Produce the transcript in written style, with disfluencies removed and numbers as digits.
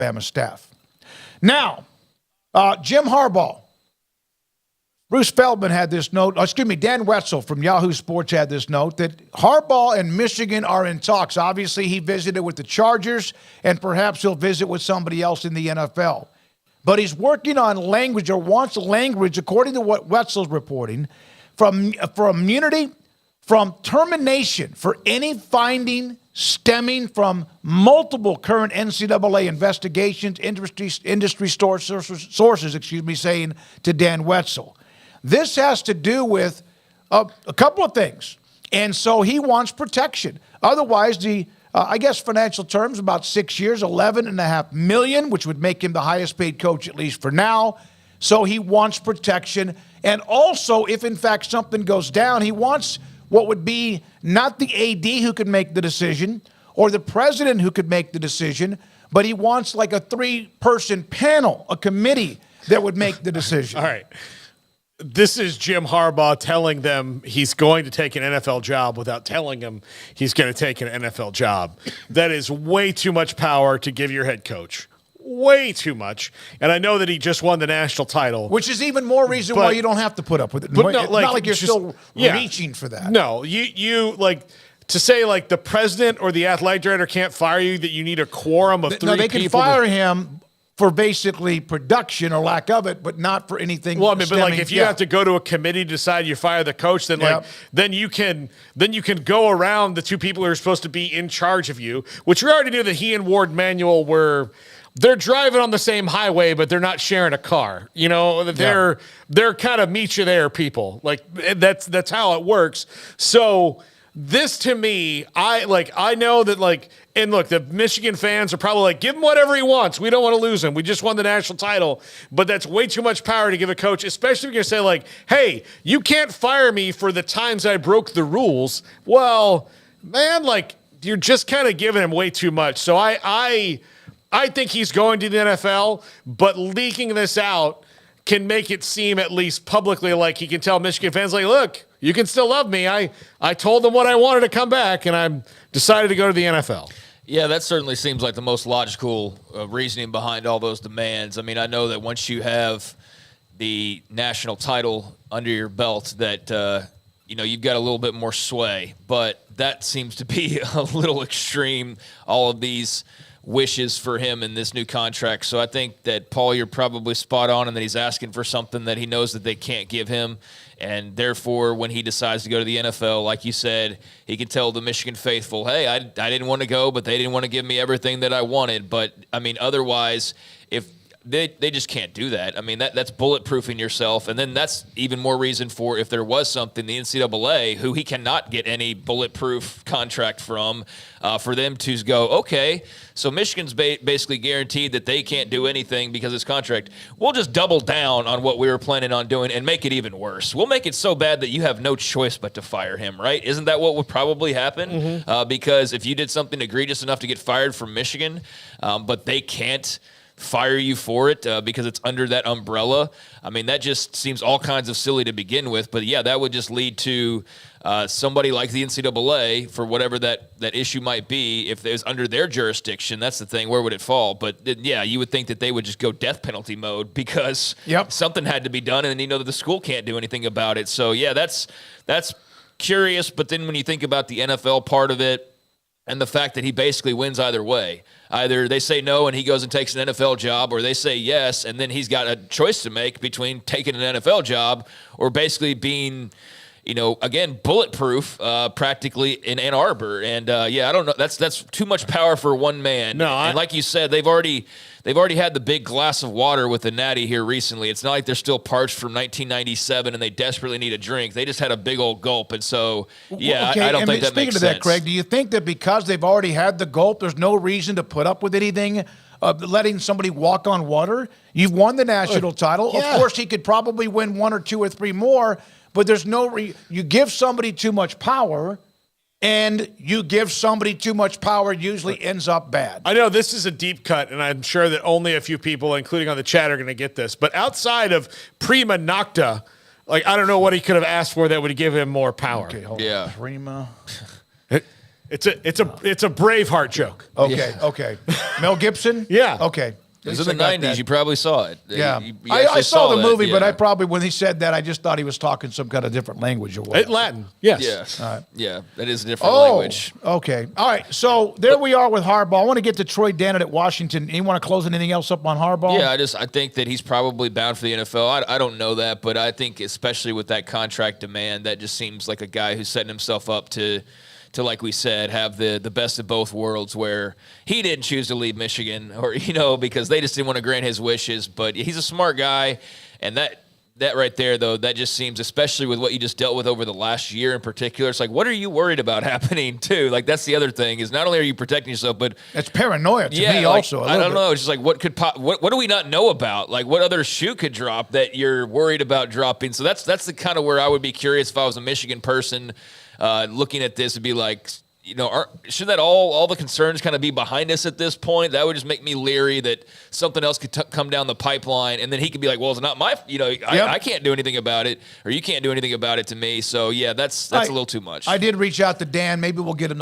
Bama staff. Now, Jim Harbaugh. Bruce Feldman had this note. Dan Wetzel from Yahoo Sports had this note that Harbaugh and Michigan are in talks. Obviously, he visited with the Chargers, and perhaps he'll visit with somebody else in the NFL. But he's working on language, or wants language, according to what Wetzel's reporting, for immunity from termination for any finding stemming from multiple current NCAA investigations, industry sources, saying to Dan Wetzel. This has to do with a couple of things. And so he wants protection. Otherwise, financial terms, about 6 years, $11.5 million, which would make him the highest paid coach, at least for now. So he wants protection. And also, if in fact something goes down, he wants what would be not the AD who could make the decision or the president who could make the decision, but he wants like a 3-person panel, a committee that would make the decision. All right. This is Jim Harbaugh telling them he's going to take an NFL job without telling them he's going to take an NFL job. That is way too much power to give your head coach. Way too much. And I know that he just won the national title. Which is even more reason why you don't have to put up with it. But no, it's not like you're still reaching for that. No, you like to say like the president or the athletic director can't fire you, that you need a quorum of 3 people. No, they can fire him for basically production or lack of it, but not for anything. Well, I mean, but like if you have to go to a committee to decide you fire the coach, then then you can go around the 2 people who are supposed to be in charge of you, which we already knew that he and Ward Manuel they're driving on the same highway, but they're not sharing a car. You know, they're kind of meet you there people. Like that's how it works. So this to me, I know that and look, the Michigan fans are probably like, give him whatever he wants. We don't want to lose him. We just won the national title. But that's way too much power to give a coach, especially if you're going to say hey, you can't fire me for the times I broke the rules. Well, man, you're just kind of giving him way too much. So I think he's going to the NFL, but leaking this out can make it seem, at least publicly, like he can tell Michigan fans, look, you can still love me. I told them what I wanted to come back, and I decided to go to the NFL. Yeah, that certainly seems like the most logical reasoning behind all those demands. I mean, I know that once you have the national title under your belt that, you've got a little bit more sway, but that seems to be a little extreme, all of these wishes for him in this new contract. So I think that, Paul, you're probably spot on in that he's asking for something that he knows that they can't give him. And therefore, when he decides to go to the NFL, like you said, he can tell the Michigan faithful, hey, I didn't want to go, but they didn't want to give me everything that I wanted. But, I mean, otherwise, if they just can't do that. I mean, that's bulletproofing yourself. And then that's even more reason for, if there was something, the NCAA, who he cannot get any bulletproof contract from, for them to go, okay, so Michigan's basically guaranteed that they can't do anything because of this contract. We'll just double down on what we were planning on doing and make it even worse. We'll make it so bad that you have no choice but to fire him, right? Isn't that what would probably happen? Mm-hmm. Because if you did something egregious enough to get fired from Michigan, but they can't fire you for it because it's under that umbrella. I mean, that just seems all kinds of silly to begin with. But, yeah, that would just lead to somebody like the NCAA, for whatever that issue might be, if it was under their jurisdiction. That's the thing. Where would it fall? But, yeah, you would think that they would just go death penalty mode because something had to be done, and that the school can't do anything about it. So, yeah, that's curious. But then when you think about the NFL part of it, and the fact that he basically wins either way. Either they say no and he goes and takes an NFL job, or they say yes and then he's got a choice to make between taking an NFL job or basically being, again, bulletproof practically in Ann Arbor. And, I don't know. That's too much power for one man. No, and like you said, they've already had the big glass of water with the Natty here recently. It's not like they're still parched from 1997 and they desperately need a drink. They just had a big old gulp. And so, I don't think that makes sense. Speaking of that, Craig, do you think that because they've already had the gulp, there's no reason to put up with anything, letting somebody walk on water? You've won the national title. Yeah. Of course, he could probably win 1 or 2 or 3 more, but there's no you give somebody too much power, and you give somebody too much power, usually ends up bad. I know this is a deep cut, and I'm sure that only a few people, including on the chat, are going to get this. But outside of Prima Nocta, I don't know what he could have asked for that would give him more power. Okay, hold on. Prima. It's a Braveheart joke. Okay, okay. Mel Gibson? Yeah. Okay. It was in the 90s. You probably saw it. Yeah. You I actually saw the that, movie, yeah. but I probably, when he said that, I just thought he was talking some kind of different language or whatever. Latin, yes. Yeah. Yeah, that is a different language. Okay. All right. So there we are with Harbaugh. I want to get to Troy Dannett at Washington. You want to close anything else up on Harbaugh? Yeah, I think that he's probably bound for the NFL. I don't know that, but I think especially with that contract demand, that just seems like a guy who's setting himself up to like we said, have the best of both worlds, where he didn't choose to leave Michigan, or because they just didn't want to grant his wishes. But he's a smart guy, and that right there, though, that just seems, especially with what you just dealt with over the last year in particular, it's like, what are you worried about happening too? Like, that's the other thing, is not only are you protecting yourself, but it's paranoia to me like, also. I don't know. It's just like, what do we not know about? Like, what other shoe could drop that you're worried about dropping? So that's the kind of where I would be curious if I was a Michigan person. Looking at this, would be like, should that all the concerns kind of be behind us at this point? That would just make me leery that something else could come down the pipeline, and then he could be like, well, it's not my, I can't do anything about it, or you can't do anything about it to me. So yeah, that's a little too much. I did reach out to Dan. Maybe we'll get